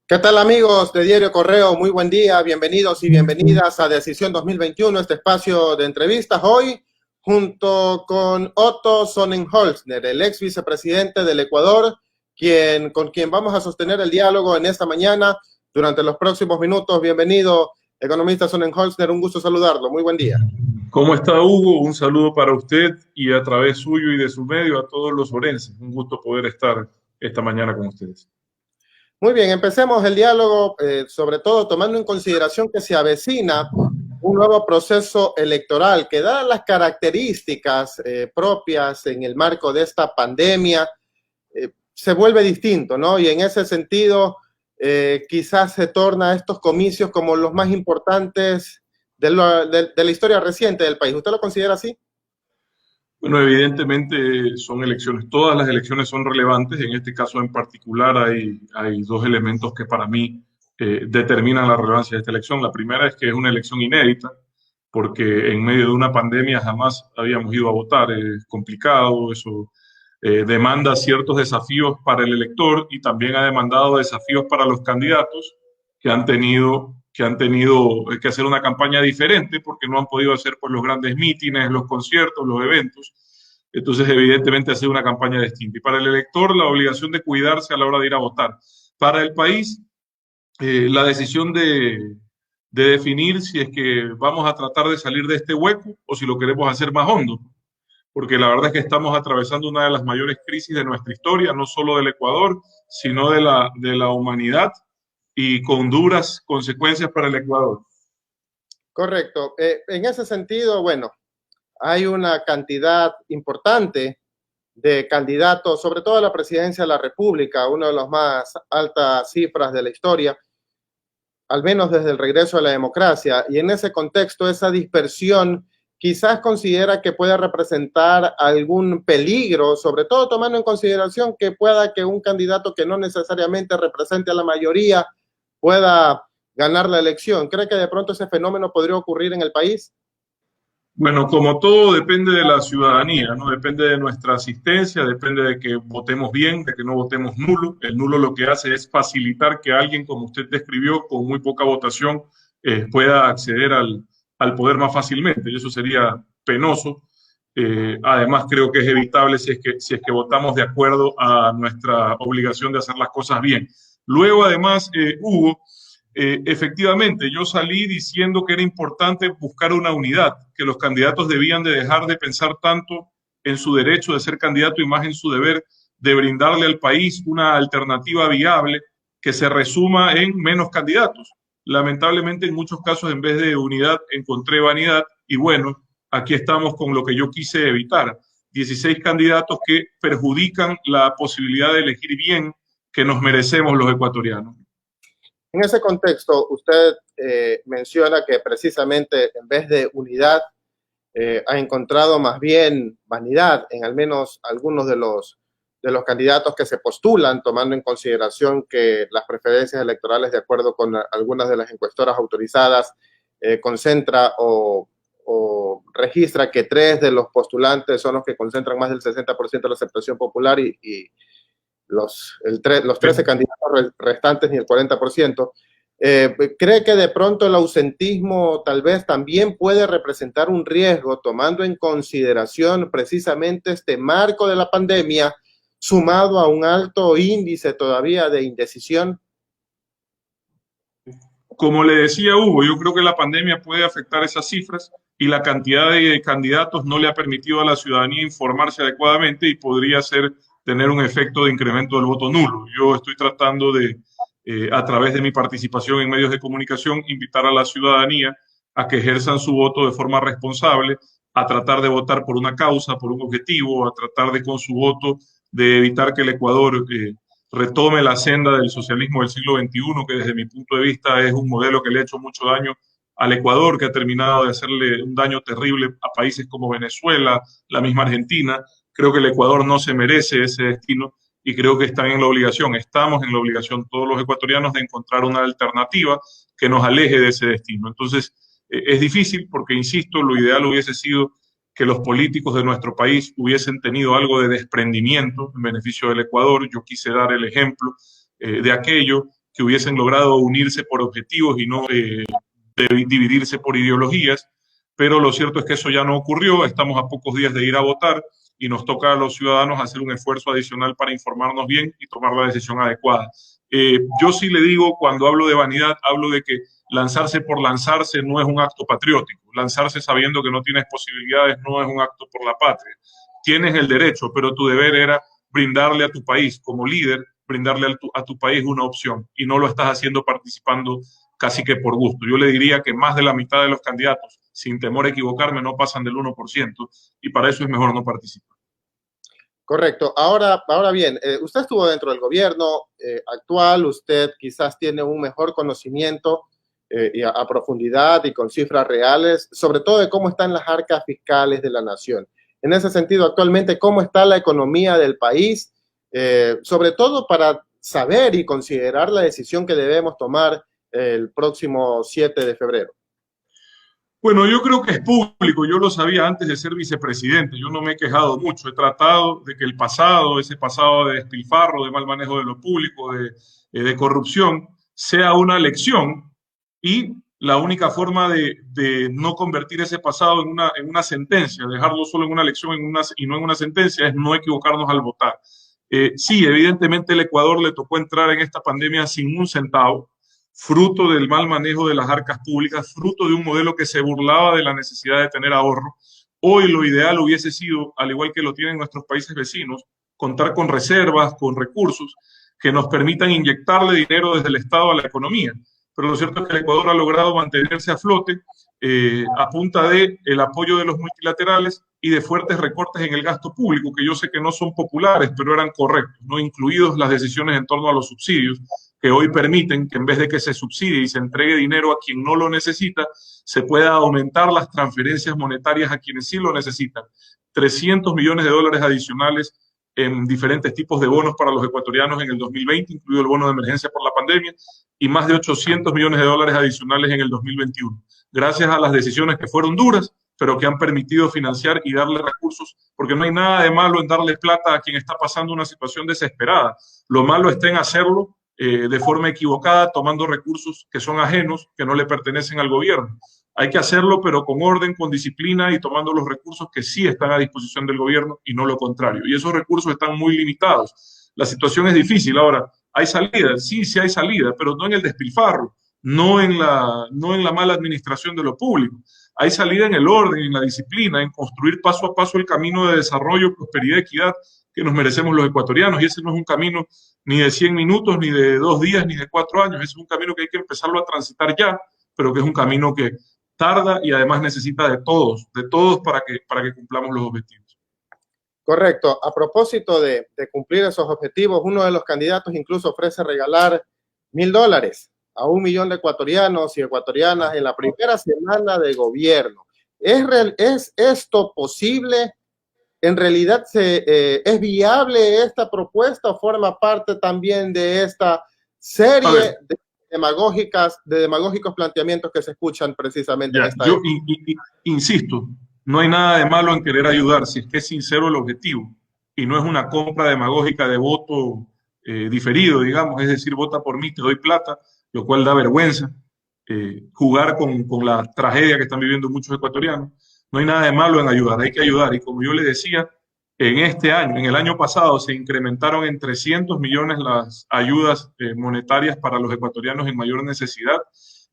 ¿Qué tal amigos de Diario Correo? Muy buen día, bienvenidos y bienvenidas a Decisión 2021, este espacio de entrevistas. Hoy, junto con Otto Sonnenholzner, el ex vicepresidente del Ecuador, con quien vamos a sostener el diálogo en esta mañana durante los próximos minutos. Bienvenido, economista Sonnenholzner, un gusto saludarlo. Muy buen día. ¿Cómo está Hugo? Un saludo para usted y a través suyo y de su medio a todos los orenses. Un gusto poder estar esta mañana con ustedes. Muy bien, empecemos el diálogo, sobre todo tomando en consideración que se avecina un nuevo proceso electoral que, dadas las características propias en el marco de esta pandemia, se vuelve distinto, ¿no? Y en ese sentido, quizás se torna estos comicios como los más importantes de la historia reciente del país. ¿Usted lo considera así? Bueno, evidentemente son elecciones, todas las elecciones son relevantes. En este caso en particular hay dos elementos que para mí determinan la relevancia de esta elección. La primera es que es una elección inédita, porque en medio de una pandemia jamás habíamos ido a votar. Es complicado, eso demanda ciertos desafíos para el elector y también ha demandado desafíos para los candidatos que han tenido que hacer una campaña diferente porque no han podido hacer pues, los grandes mítines, los conciertos, los eventos. Entonces, evidentemente, ha sido una campaña distinta. Y para el elector, la obligación de cuidarse a la hora de ir a votar. Para el país, la decisión de definir si es que vamos a tratar de salir de este hueco o si lo queremos hacer más hondo, porque la verdad es que estamos atravesando una de las mayores crisis de nuestra historia, no solo del Ecuador, sino de la humanidad y con duras consecuencias para el Ecuador. Correcto. En ese sentido, bueno, hay una cantidad importante de candidatos, sobre todo a la presidencia de la República, una de las más altas cifras de la historia, al menos desde el regreso a la democracia. Y en ese contexto, esa dispersión quizás considera que puede representar algún peligro, sobre todo tomando en consideración que pueda que un candidato que no necesariamente represente a la mayoría pueda ganar la elección. ¿Cree que de pronto ese fenómeno podría ocurrir en el país? Bueno, como todo depende de la ciudadanía, ¿no? Depende de nuestra asistencia, depende de que votemos bien, de que no votemos nulo. El nulo lo que hace es facilitar que alguien, como usted describió, con muy poca votación, pueda acceder al poder más fácilmente. Y eso sería penoso. Además, creo que es evitable si es que votamos de acuerdo a nuestra obligación de hacer las cosas bien. Luego, además, Hugo, efectivamente, yo salí diciendo que era importante buscar una unidad, que los candidatos debían de dejar de pensar tanto en su derecho de ser candidato y más en su deber de brindarle al país una alternativa viable que se resuma en menos candidatos. Lamentablemente, en muchos casos, en vez de unidad, encontré vanidad y bueno, aquí estamos con lo que yo quise evitar. 16 candidatos que perjudican la posibilidad de elegir bien que nos merecemos los ecuatorianos. En ese contexto, usted menciona que precisamente en vez de unidad ha encontrado más bien vanidad en al menos algunos de los candidatos que se postulan, tomando en consideración que las preferencias electorales, de acuerdo con algunas de las encuestadoras autorizadas, concentra o registra que 3 de los postulantes son los que concentran más del 60% de la aceptación popular y los 13 candidatos restantes ni el 40%. ¿Cree que de pronto el ausentismo tal vez también puede representar un riesgo, tomando en consideración precisamente este marco de la pandemia, sumado a un alto índice todavía de indecisión? Como le decía Hugo, yo creo que la pandemia puede afectar esas cifras y la cantidad de candidatos no le ha permitido a la ciudadanía informarse adecuadamente y podría tener un efecto de incremento del voto nulo. Yo estoy tratando de, a través de mi participación en medios de comunicación, invitar a la ciudadanía a que ejerzan su voto de forma responsable, a tratar de votar por una causa, por un objetivo, a tratar de con su voto de evitar que el Ecuador retome la senda del socialismo del siglo XXI, que desde mi punto de vista es un modelo que le ha hecho mucho daño al Ecuador, que ha terminado de hacerle un daño terrible a países como Venezuela, la misma Argentina. Creo que el Ecuador no se merece ese destino y creo que están en la obligación, estamos en la obligación todos los ecuatorianos de encontrar una alternativa que nos aleje de ese destino. Entonces, es difícil porque, insisto, lo ideal hubiese sido que los políticos de nuestro país hubiesen tenido algo de desprendimiento en beneficio del Ecuador. Yo quise dar el ejemplo de aquello, que hubiesen logrado unirse por objetivos y no de dividirse por ideologías, pero lo cierto es que eso ya no ocurrió. Estamos a pocos días de ir a votar y nos toca a los ciudadanos hacer un esfuerzo adicional para informarnos bien y tomar la decisión adecuada. Yo sí le digo, cuando hablo de vanidad, hablo de que lanzarse por lanzarse no es un acto patriótico. Lanzarse sabiendo que no tienes posibilidades no es un acto por la patria. Tienes el derecho, pero tu deber era brindarle a tu país, como líder, brindarle a tu país una opción, y no lo estás haciendo participando casi que por gusto. Yo le diría que más de la mitad de los candidatos, sin temor a equivocarme, no pasan del 1%, y para eso es mejor no participar. Correcto. Ahora bien, usted estuvo dentro del gobierno actual, usted quizás tiene un mejor conocimiento a profundidad y con cifras reales, sobre todo de cómo están las arcas fiscales de la nación. En ese sentido, actualmente, ¿cómo está la economía del país? Sobre todo para saber y considerar la decisión que debemos tomar el próximo 7 de febrero. Bueno, yo creo que es público. Yo lo sabía antes de ser vicepresidente. Yo no me he quejado mucho. He tratado de que el pasado, ese pasado de despilfarro, de mal manejo de lo público, de corrupción, sea una lección, y la única forma de no convertir ese pasado en una sentencia, dejarlo solo en una lección y no en una sentencia, es no equivocarnos al votar. Sí, evidentemente el Ecuador le tocó entrar en esta pandemia sin un centavo, fruto del mal manejo de las arcas públicas, fruto de un modelo que se burlaba de la necesidad de tener ahorro. Hoy lo ideal hubiese sido, al igual que lo tienen nuestros países vecinos, contar con reservas, con recursos que nos permitan inyectarle dinero desde el Estado a la economía. Pero lo cierto es que el Ecuador ha logrado mantenerse a flote a punta de el apoyo de los multilaterales y de fuertes recortes en el gasto público, que yo sé que no son populares, pero eran correctos, no incluidos las decisiones en torno a los subsidios, que hoy permiten que en vez de que se subsidie y se entregue dinero a quien no lo necesita, se pueda aumentar las transferencias monetarias a quienes sí lo necesitan. 300 millones de dólares adicionales en diferentes tipos de bonos para los ecuatorianos en el 2020, incluido el bono de emergencia por la pandemia, y más de 800 millones de dólares adicionales en el 2021. Gracias a las decisiones que fueron duras, pero que han permitido financiar y darle recursos, porque no hay nada de malo en darle plata a quien está pasando una situación desesperada. Lo malo está en hacerlo de forma equivocada, tomando recursos que son ajenos, que no le pertenecen al gobierno. Hay que hacerlo, pero con orden, con disciplina y tomando los recursos que sí están a disposición del gobierno y no lo contrario. Y esos recursos están muy limitados. La situación es difícil. Ahora, ¿hay salida? Sí, sí hay salida, pero no en el despilfarro, no en la mala administración de lo público. Hay salida en el orden, en la disciplina, en construir paso a paso el camino de desarrollo, prosperidad y equidad que nos merecemos los ecuatorianos. Y ese no es un camino ni de 100 minutos, ni de 2 días, ni de 4 años. Ese es un camino que hay que empezarlo a transitar ya, pero que es un camino que tarda y además necesita de todos para que cumplamos los objetivos. Correcto. A propósito de cumplir esos objetivos, uno de los candidatos incluso ofrece regalar $1,000 a 1 millón de ecuatorianos y ecuatorianas en la primera semana de gobierno. ¿Es esto posible? ¿En realidad es viable esta propuesta o forma parte también de esta serie de demagógicos planteamientos que se escuchan precisamente en esta época? Insisto, no hay nada de malo en querer ayudar si es que es sincero el objetivo y no es una compra demagógica de voto diferido, digamos, es decir, vota por mí, te doy plata, lo cual da vergüenza, jugar con la tragedia que están viviendo muchos ecuatorianos. No hay nada de malo en ayudar, hay que ayudar. Y como yo le decía, en el año pasado, se incrementaron en 300 millones las ayudas monetarias para los ecuatorianos en mayor necesidad,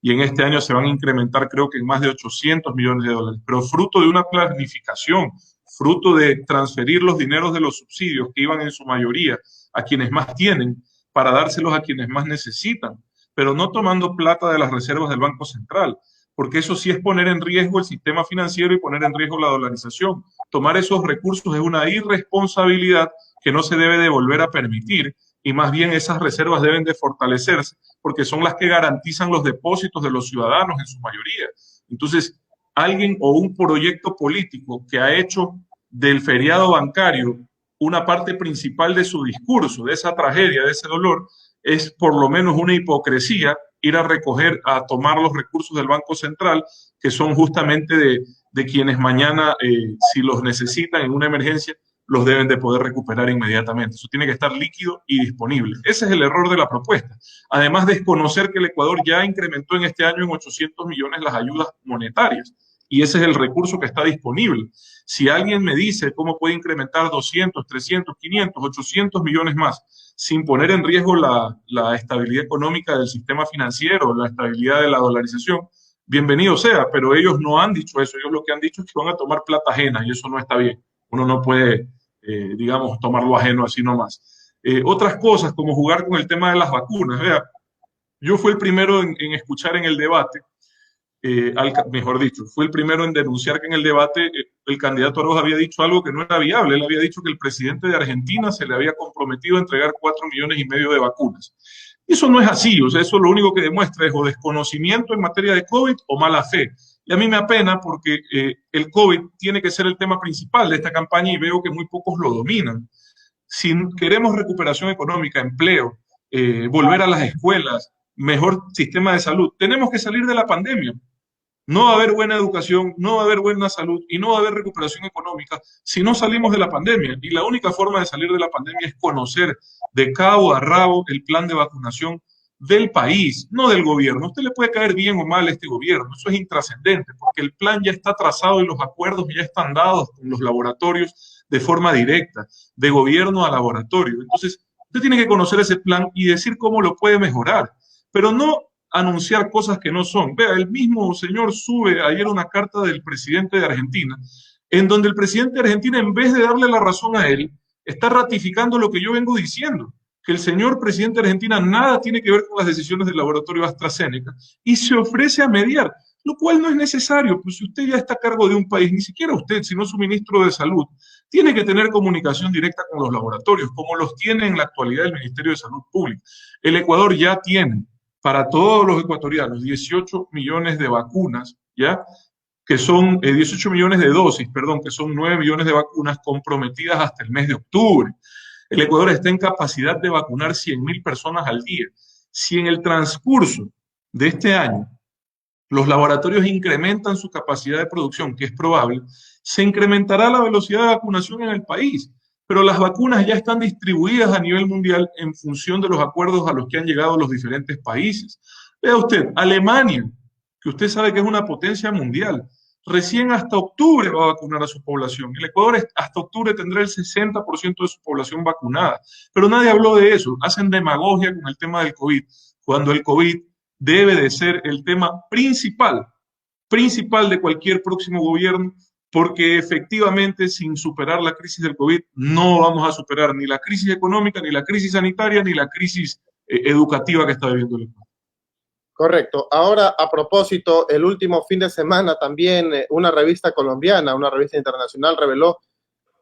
y en este año se van a incrementar creo que en más de 800 millones de dólares, pero fruto de una planificación, fruto de transferir los dineros de los subsidios que iban en su mayoría a quienes más tienen para dárselos a quienes más necesitan, pero no tomando plata de las reservas del Banco Central, porque eso sí es poner en riesgo el sistema financiero y poner en riesgo la dolarización. Tomar esos recursos es una irresponsabilidad que no se debe de volver a permitir, y más bien esas reservas deben de fortalecerse porque son las que garantizan los depósitos de los ciudadanos en su mayoría. Entonces, alguien o un proyecto político que ha hecho del feriado bancario una parte principal de su discurso, de esa tragedia, de ese dolor, es por lo menos una hipocresía ir a tomar los recursos del Banco Central, que son justamente de de quienes mañana, si los necesitan en una emergencia, los deben de poder recuperar inmediatamente. Eso tiene que estar líquido y disponible. Ese es el error de la propuesta. Además, desconocer que el Ecuador ya incrementó en este año en 800 millones las ayudas monetarias y ese es el recurso que está disponible. Si alguien me dice cómo puede incrementar 200, 300, 500, 800 millones más sin poner en riesgo la estabilidad económica del sistema financiero, la estabilidad de la dolarización, bienvenido sea, pero ellos no han dicho eso. Ellos lo que han dicho es que van a tomar plata ajena y eso no está bien. Uno no puede, digamos, tomarlo ajeno así nomás. Otras cosas, como jugar con el tema de las vacunas. Vea, yo fui el primero en escuchar en el debate, mejor dicho, fui el primero en denunciar que en el debate el candidato Arauz había dicho algo que no era viable. Él había dicho que el presidente de Argentina se le había comprometido a entregar 4,5 millones de vacunas. Eso no es así, o sea, eso lo único que demuestra es o desconocimiento en materia de COVID o mala fe. Y a mí me apena porque el COVID tiene que ser el tema principal de esta campaña y veo que muy pocos lo dominan. Si queremos recuperación económica, empleo, volver a las escuelas, mejor sistema de salud, tenemos que salir de la pandemia. No va a haber buena educación, no va a haber buena salud y no va a haber recuperación económica si no salimos de la pandemia. Y la única forma de salir de la pandemia es conocer de cabo a rabo el plan de vacunación del país, no del gobierno. A usted le puede caer bien o mal a este gobierno, eso es intrascendente, porque el plan ya está trazado y los acuerdos ya están dados con los laboratorios de forma directa, de gobierno a laboratorio. Entonces, usted tiene que conocer ese plan y decir cómo lo puede mejorar, pero no anunciar cosas que no son. Vea, el mismo señor sube ayer una carta del presidente de Argentina, en donde el presidente de Argentina, en vez de darle la razón a él, está ratificando lo que yo vengo diciendo, que el señor presidente de Argentina nada tiene que ver con las decisiones del laboratorio AstraZeneca y se ofrece a mediar, lo cual no es necesario, pues si usted ya está a cargo de un país, ni siquiera usted, sino su ministro de Salud, tiene que tener comunicación directa con los laboratorios, como los tiene en la actualidad el Ministerio de Salud Pública. El Ecuador ya tiene para todos los ecuatorianos 18 millones de vacunas, ¿ya? Que son 18 millones de dosis, perdón, que son 9 millones de vacunas comprometidas hasta el mes de octubre. El Ecuador está en capacidad de vacunar 100.000 personas al día. Si en el transcurso de este año los laboratorios incrementan su capacidad de producción, que es probable, se incrementará la velocidad de vacunación en el país. Pero las vacunas ya están distribuidas a nivel mundial en función de los acuerdos a los que han llegado los diferentes países. Vea usted, Alemania, que usted sabe que es una potencia mundial, recién hasta octubre va a vacunar a su población. El Ecuador hasta octubre tendrá el 60% de su población vacunada. Pero nadie habló de eso. Hacen demagogia con el tema del COVID, cuando el COVID debe de ser el tema principal de cualquier próximo gobierno, porque efectivamente sin superar la crisis del COVID no vamos a superar ni la crisis económica, ni la crisis sanitaria, ni la crisis educativa que está viviendo el Ecuador. Correcto. Ahora, a propósito, el último fin de semana también una revista colombiana, una revista internacional, reveló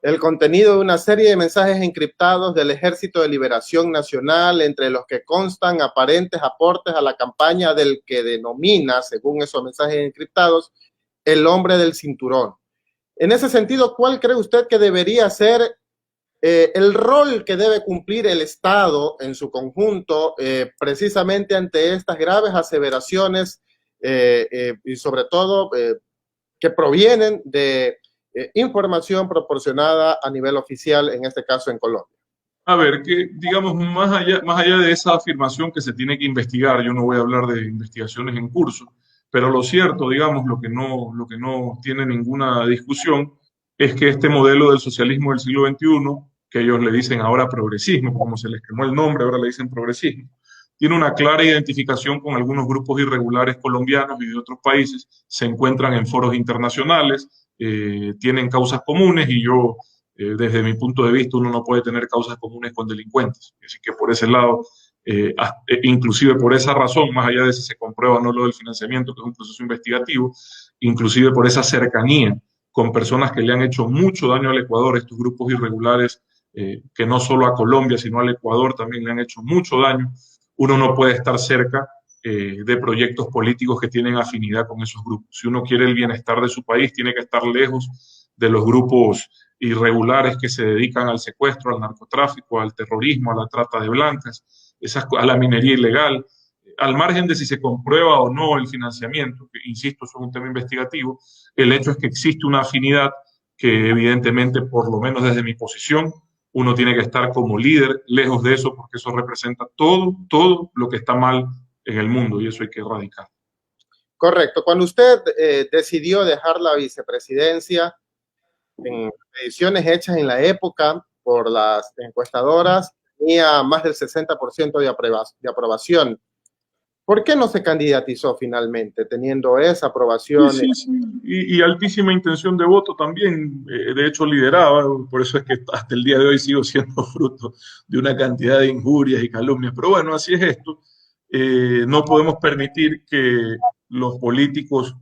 el contenido de una serie de mensajes encriptados del Ejército de Liberación Nacional, entre los que constan aparentes aportes a la campaña del que denomina, según esos mensajes encriptados, el hombre del cinturón. En ese sentido, ¿cuál cree usted que debería ser el rol que debe cumplir el Estado en su conjunto precisamente ante estas graves aseveraciones y sobre todo que provienen de información proporcionada a nivel oficial, en este caso en Colombia? A ver, que digamos, más allá de esa afirmación que se tiene que investigar, yo no voy a hablar de investigaciones en curso, pero lo cierto, digamos, lo que no tiene ninguna discusión es que este modelo del socialismo del siglo XXI, que ellos le dicen ahora progresismo, como se les quemó el nombre, ahora le dicen progresismo, tiene una clara identificación con algunos grupos irregulares colombianos y de otros países, se encuentran en foros internacionales, tienen causas comunes y yo, desde mi punto de vista, uno no puede tener causas comunes con delincuentes. Así que por ese lado, inclusive por esa razón, más allá de si se comprueba o no lo del financiamiento, que es un proceso investigativo, inclusive por esa cercanía con personas que le han hecho mucho daño al Ecuador, estos grupos irregulares, que no solo a Colombia, sino al Ecuador también le han hecho mucho daño, uno no puede estar cerca de proyectos políticos que tienen afinidad con esos grupos. Si uno quiere el bienestar de su país, tiene que estar lejos de los grupos irregulares que se dedican al secuestro, al narcotráfico, al terrorismo, a la trata de blancas, a la minería ilegal. al margen de si se comprueba o no el financiamiento, que insisto, eso es un tema investigativo, el hecho es que existe una afinidad que evidentemente, por lo menos desde mi posición, uno tiene que estar como líder lejos de eso porque eso representa todo lo que está mal en el mundo y eso hay que erradicar. Correcto. Cuando usted decidió dejar la vicepresidencia, en mediciones hechas en la época por las encuestadoras, tenía más del 60% de aprobación. ¿Por qué no se candidatizó finalmente, teniendo esa Sí, aprobación? sí, sí. Y altísima intención de voto también. De hecho, lideraba. Por eso es que hasta el día de hoy sigo siendo fruto de una cantidad de injurias y calumnias. Pero bueno, así es esto. No podemos permitir que los políticos,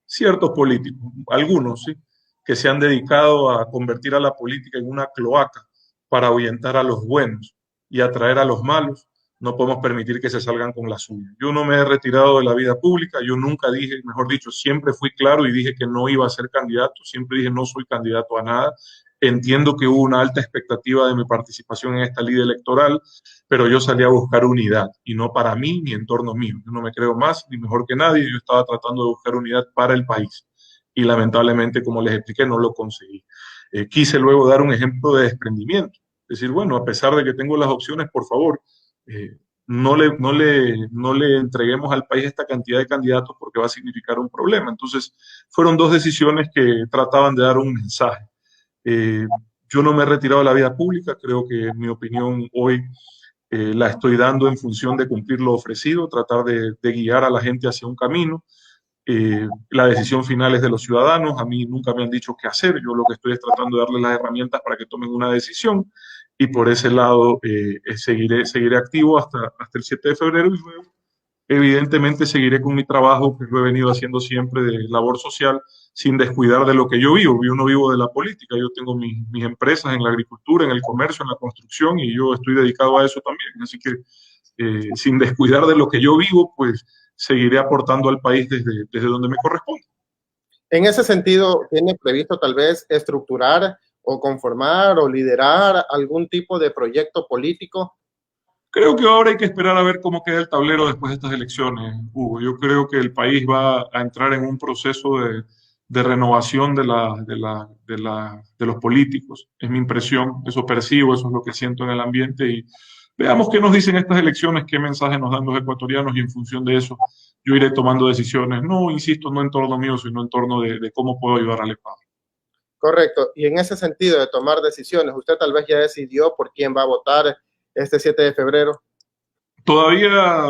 ciertos políticos, algunos, sí, que se han dedicado a convertir a la política en una cloaca para ahuyentar a los buenos y atraer a los malos, no podemos permitir que se salgan con la suya. Yo no me he retirado de la vida pública, yo nunca dije, mejor dicho, siempre fui claro y dije que no iba a ser candidato, siempre dije no soy candidato a nada. Entiendo que hubo una alta expectativa de mi participación en esta lida electoral, pero yo salí a buscar unidad y no para mí ni en torno mío. Yo no me creo más ni mejor que nadie, yo estaba tratando de buscar unidad para el país y lamentablemente, como les expliqué, no lo conseguí. Quise luego dar un ejemplo de desprendimiento, decir, bueno, a pesar de que tengo las opciones, por favor, no le entreguemos al país esta cantidad de candidatos porque va a significar un problema. Entonces, fueron dos decisiones que trataban de dar un mensaje. Eh, yo no me he retirado de la vida pública, creo que mi opinión hoy la estoy dando en función de cumplir lo ofrecido, tratar de guiar a la gente hacia un camino. La decisión final es de los ciudadanos, a mí nunca me han dicho qué hacer, yo lo que estoy es tratando de darles las herramientas para que tomen una decisión y por ese lado seguiré activo hasta el 7 de febrero y luego evidentemente seguiré con mi trabajo que lo he venido haciendo siempre de labor social sin descuidar de lo que yo vivo. Yo no vivo de la política, yo tengo mis empresas en la agricultura, en el comercio, en la construcción y yo estoy dedicado a eso también. Así que sin descuidar de lo que yo vivo, pues seguiré aportando al país desde donde me corresponde. En ese sentido, ¿tiene previsto tal vez estructurar o conformar o liderar algún tipo de proyecto político? Creo que ahora hay que esperar a ver cómo queda el tablero después de estas elecciones, Hugo. Yo creo que el país va a entrar en un proceso de renovación de los políticos. Es mi impresión, eso percibo, eso es lo que siento en el ambiente y veamos qué nos dicen estas elecciones, qué mensaje nos dan los ecuatorianos y en función de eso yo iré tomando decisiones. No, insisto, no en torno mío, sino en torno de cómo puedo ayudar al Estado. Correcto. Y en ese sentido de tomar decisiones, usted tal vez ya decidió por quién va a votar este 7 de febrero. Todavía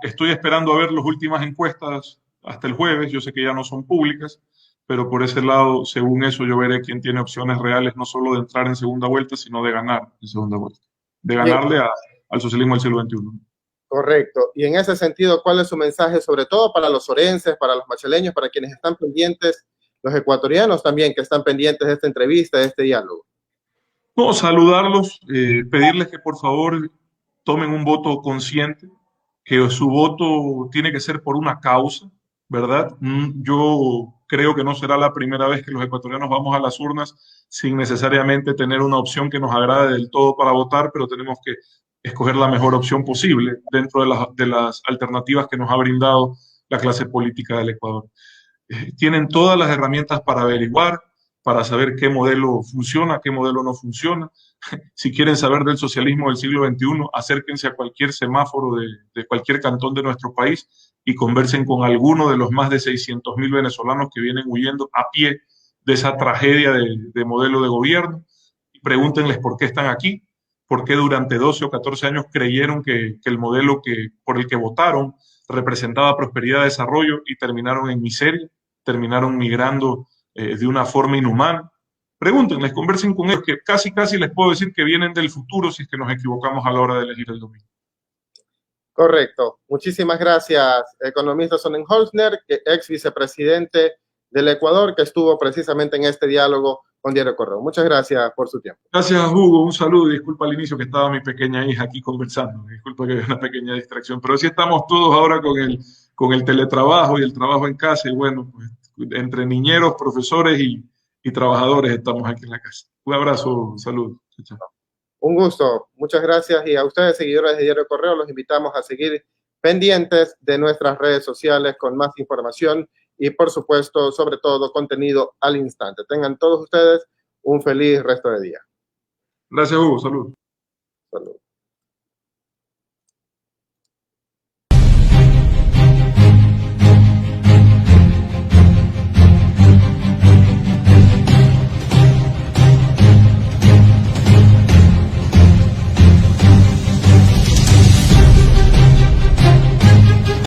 estoy esperando a ver las últimas encuestas hasta el jueves. Yo sé que ya no son públicas, pero por ese lado, según eso, yo veré quién tiene opciones reales, no solo de entrar en segunda vuelta, sino de ganar en segunda vuelta. De ganarle al socialismo del siglo XXI. Correcto. Y en ese sentido, ¿cuál es su mensaje, sobre todo para los orenses, para los machaleños, para quienes están pendientes, los ecuatorianos también que están pendientes de esta entrevista, de este diálogo? No, saludarlos, pedirles que por favor tomen un voto consciente, que su voto tiene que ser por una causa, ¿verdad? Yo creo que no será la primera vez que los ecuatorianos vamos a las urnas sin necesariamente tener una opción que nos agrade del todo para votar, pero tenemos que escoger la mejor opción posible dentro de las alternativas que nos ha brindado la clase política del Ecuador. Tienen todas las herramientas para averiguar, para saber qué modelo funciona, qué modelo no funciona. Si quieren saber del socialismo del siglo XXI, acérquense a cualquier semáforo de cualquier cantón de nuestro país y conversen con alguno de los más de 600.000 venezolanos que vienen huyendo a pie de esa tragedia de modelo de gobierno y pregúntenles por qué están aquí, por qué durante 12 o 14 años creyeron que el modelo por el que votaron representaba prosperidad, desarrollo y terminaron en miseria, terminaron migrando de una forma inhumana. Pregúntenles, conversen con ellos, que casi les puedo decir que vienen del futuro si es que nos equivocamos a la hora de elegir el domingo. Correcto. Muchísimas gracias, economista Sonnenholzner, ex vicepresidente del Ecuador, que estuvo precisamente en este diálogo con Diario Correo. Muchas gracias por su tiempo. Gracias, Hugo. Un saludo y disculpa al inicio que estaba mi pequeña hija aquí conversando. Disculpa que había una pequeña distracción, pero sí estamos todos ahora con el teletrabajo y el trabajo en casa y bueno, pues entre niñeros, profesores y trabajadores estamos aquí en la casa. Un abrazo, salud. Chao. Un gusto, muchas gracias y a ustedes, seguidores de Diario Correo, los invitamos a seguir pendientes de nuestras redes sociales con más información y, por supuesto, sobre todo, contenido al instante. Tengan todos ustedes un feliz resto de día. Gracias, Hugo. Salud. Salud.